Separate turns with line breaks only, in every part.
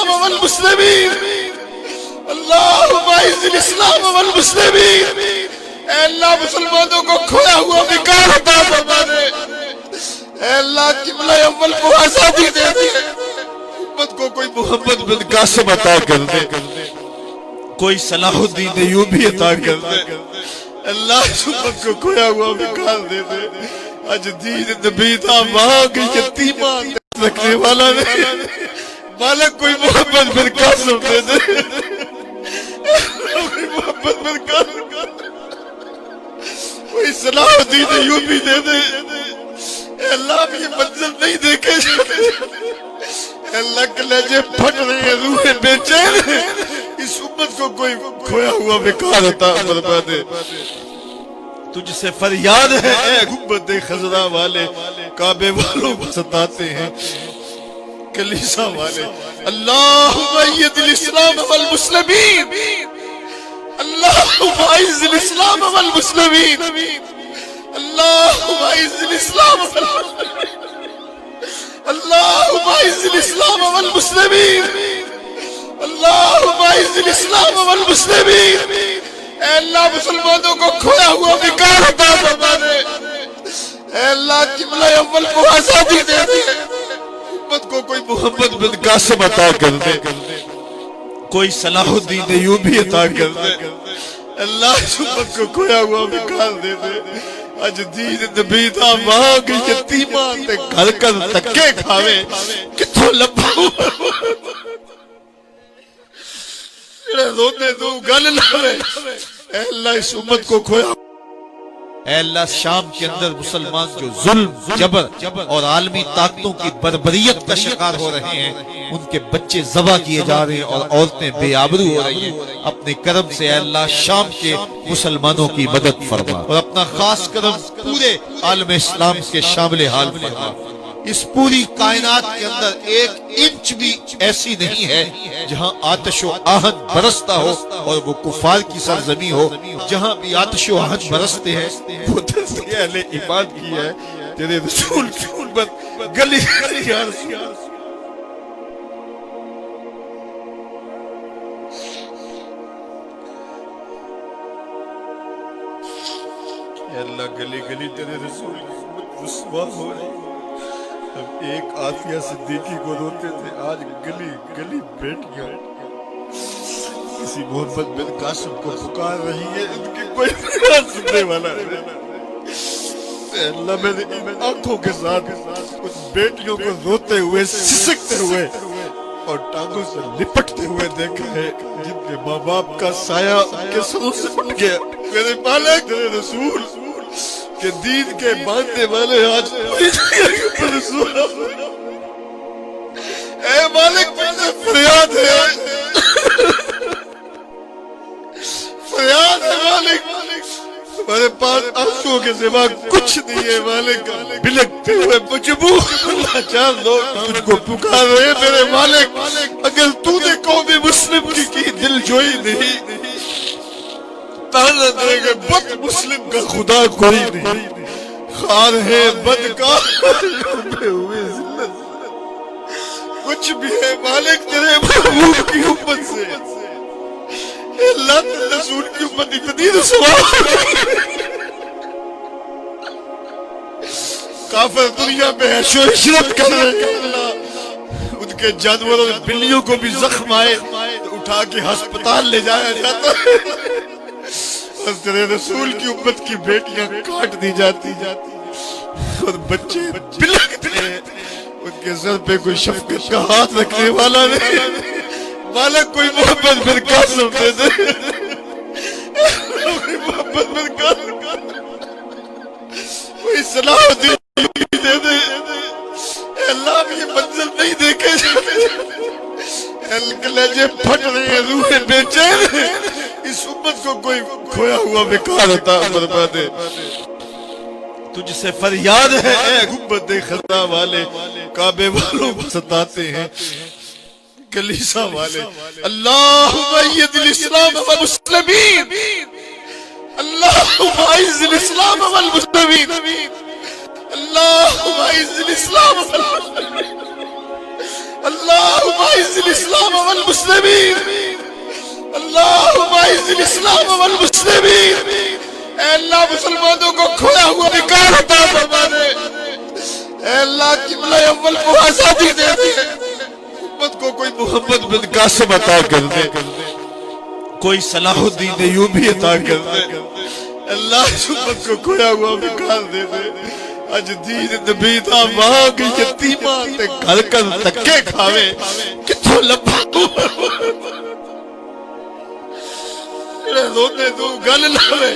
الاسلام والمسلمین اللہم اعز الاسلام والمسلمین۔ اے اللہ مسلمانوں کو کھویا ہوا وقار عطا فرما دے، اے اللہ قبلہ اول کو آزادی دے دے، امت کو کوئی محمد بن قاسم عطا کر دے، کوئی صلاح الدین ایوبی عطا کر دے، اللہ امت کو کھویا ہوا وقار دے دے۔ اج دین نبی دا مانگ یتیماں رکھنے والا نہیں، مالک کوئی محمد بن قاسم دے دے، کوئی محمد بن قاسم، کوئی صلاح الدین ایوبی دے دے۔ اے اللہ اب یہ منظر نہیں دیکھے جاتے، اے اللہ کے لہجے پھٹ رہے ہیں، روحیں بے چین ہیں، اس امت کو کوئی کھویا ہوا وقار عطا فرما دے۔ تجھ سے فریاد ہے اے گنبد خضرا والے، کعبے والوں کو ستاتے ہیں کلیسا والے۔ اللہم اید الاسلام والمسلمین، اللہم اعز الاسلام والمسلمین، اللہم اعز الاسلام والمسلمین، اللہم اعز الاسلام والمسلمین، اللہم اعز الاسلام والمسلمین۔ اے اللہ مسلمانوں کو کھویا ہوا وقار عطا فرما دے، اے اللہ قبلہ اول کو آزادی دے دے، امت کو کوئی محمد بن قاسم عطا کر دے، کوئی صلاح الدین ایوبی عطا کر دے، اللہ امت کو کھویا ہوا وقار دے دے۔ اج دین نبی دا مانگ یتیماں تے گھر کر تکے کھاوے، کتھوں لبھاؤ رونے دو گل لاوے۔ اے اللہ اس امت کو کھویا، اے اللہ شام کے اندر مسلمان جو ظلم جبر اور عالمی طاقتوں کی بربریت کا شکار ہو رہے ہیں، ان کے بچے ذبح کیے جا رہے ہیں اور عورتیں بے آبرو ہو رہی ہیں، اپنے کرم سے اے اللہ شام کے مسلمانوں کی مدد فرما، اور اپنا خاص کرم پورے عالم اسلام کے شامل حال فرما۔ اس پوری کائنات کے اندر ایک انچ بھی ایسی نہیں ہے جہاں آتش و آہن برستا ہو اور وہ کفار کی سرزمین ہو۔ جہاں بھی آتش و آہن برستے ہیں وہ دست اہل ایمان کی ہے، تیرے رسول کی امت گلی گلی یا رسول اے اللہ گلی گلی تیرے رسول کی امت رسوا ہو رہی۔ ہم ایک عافیہ صدیقی کو روتے تھے، آج گلی گلی بیٹیاں کسی محمد بن قاسم کو پکار رہی ہے، ان کی کوئی بات سننے والا نہیں۔ اے اللہ میں نے ان آنکھوں کے ساتھ ان بیٹیوں کو روتے ہوئے، سسکتے ہوئے اور ٹانگوں سے لپٹتے ہوئے دیکھا ہے، جن کے ماں باپ کا سایہ ان کے سروں سے اٹھ گیا۔ میرے مالک میرے رسول کہ دین کے باندھنے والے آج اے مالک مجھے فریاد ہے، فریاد ہے مالک، ہمارے پاس آنسوں کے سوا کچھ نہیں ہے مالک، بلکتے ہوئے مجبور لاچار لوگ تجھ کو پکار رہے میرے مالک۔ اگر تو نے قوم مسلم کی دل جوئی نہیں، تانا دے گے بد مسلم کا خدا کوئی نہیں، خار ہے بدکار ڈوبے ہوئے ذلت، کچھ بھی ہے مالک تیرے محبوب کی امت سے۔ اے اللہ تیرے رسول کی امت اتنی رسوا، کافر دنیا میں عیش و عشرت کر رہے ہیں، ان کے جانوروں بلیوں کو بھی زخم آئے تو اٹھا کے ہسپتال لے جایا جاتا ہے، اور تیرے رسول کی امت کی بیٹیاں کاٹ دی جاتی اور بچے بلکتے ہیں، ان کے سر پہ کوئی شفقت کا ہاتھ رکھنے والا نہیں۔ مالک کوئی محمد بن قاسم دے دے، کوئی محمد بن قاسم، کوئی صلاح الدین دے دے۔ اے اللہ اب یہ منظر نہیں دیکھے جاتے، اللہ کے لہجے پھٹ رہے ہیں، روحیں بے چین ہیں، اس امت کو کوئی کھویا ہوا وقار عطا فرما دے۔ تجھ سے فریاد ہے اے گنبد خضرا والے، کعبے والوں کو ستاتے ہیں کلیسا والے۔ اللہم اید الاسلام والمسلمین، اللہم اعز الاسلام والمسلمین، اللہم اعز الاسلام والمسلمین، اللہم اعز الاسلام الاسلام والمسلمین، اے اللہ مسلمانوں کو کھویا ہوا نکال عطا فرما دے، اے اللہ قبلہ اول کو آزادی دے دے، امت کو کوئی محمد بن قاسم عطا کر دے، کوئی صلاح الدین ایوبی عطا کر دے، اللہ اس امت کو کھویا ہوا نکال دے دے۔ اج دین نبی دا مانگ یتیماں تے گھر کر تکے کھاوے، کتھوں لبھا رونے دو گل لاوے،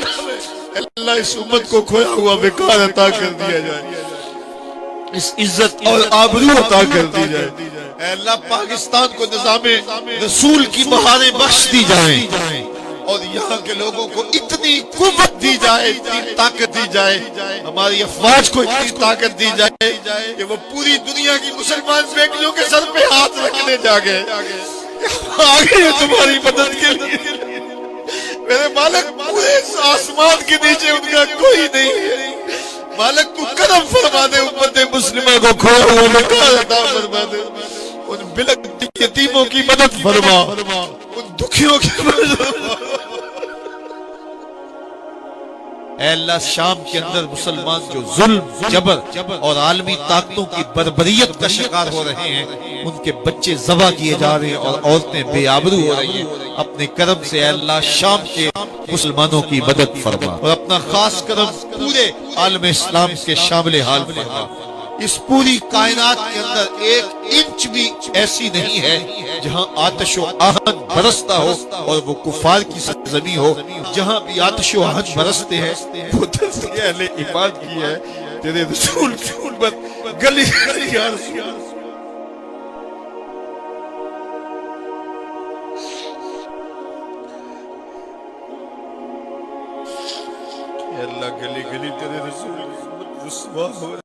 اللہ اس امت کو کھویا ہوا وقار عطا کر دیا جائے، اس عزت اور آبرو عطا کر دی جائے، اے اللہ پاکستان کو نظام رسول کی بہاریں بخش دی جائیں، اور یہاں کے لوگوں کو اتنی قوت دی جائے، اتنی طاقت دی جائے، ہماری افواج کو اتنی طاقت دی جائے کہ وہ پوری دنیا کی مسلمان بیٹیوں کے سر پہ ہاتھ رکھنے جاگے، آگے تمہاری مدد کے لیے میرے مالک، پورے آسمان کے نیچے ان کا کوئی نہیں ہے، مالک تو کرم فرما دے، امت مسلمہ کو کھویا ہوا وقار عطا فرما دے، ان بلکتی یتیموں کی مدد فرما، ان دکھیوں کی مدد فرما۔ اے اللہ شام کے اندر مسلمان جو ظلم، جبر اور عالمی طاقتوں کی بربریت کا شکار ہو رہے ہیں، ان کے بچے ذبح کیے جا رہے ہیں اور عورتیں بے آبرو ہو رہی ہیں، اپنے کرم سے اے اللہ شام کے مسلمانوں کی مدد فرما، اور اپنا خاص کرم پورے عالم اسلام کے شامل حال فرما۔ اس پوری کائنات کے اندر ایک انچ بھی ایسی نہیں ہے جہاں آتش و آہن برستا ہو اور وہ کفار کی سرزمین ہو، جہاں بھی آتش و آہن برستے ہیں وہ تذکیہ اہل ایمان کی ہے، تیرے رسول کی امت گلی گلی یا رسول اللہ، گلی گلی تیرے رسول کی امت رسوا ہو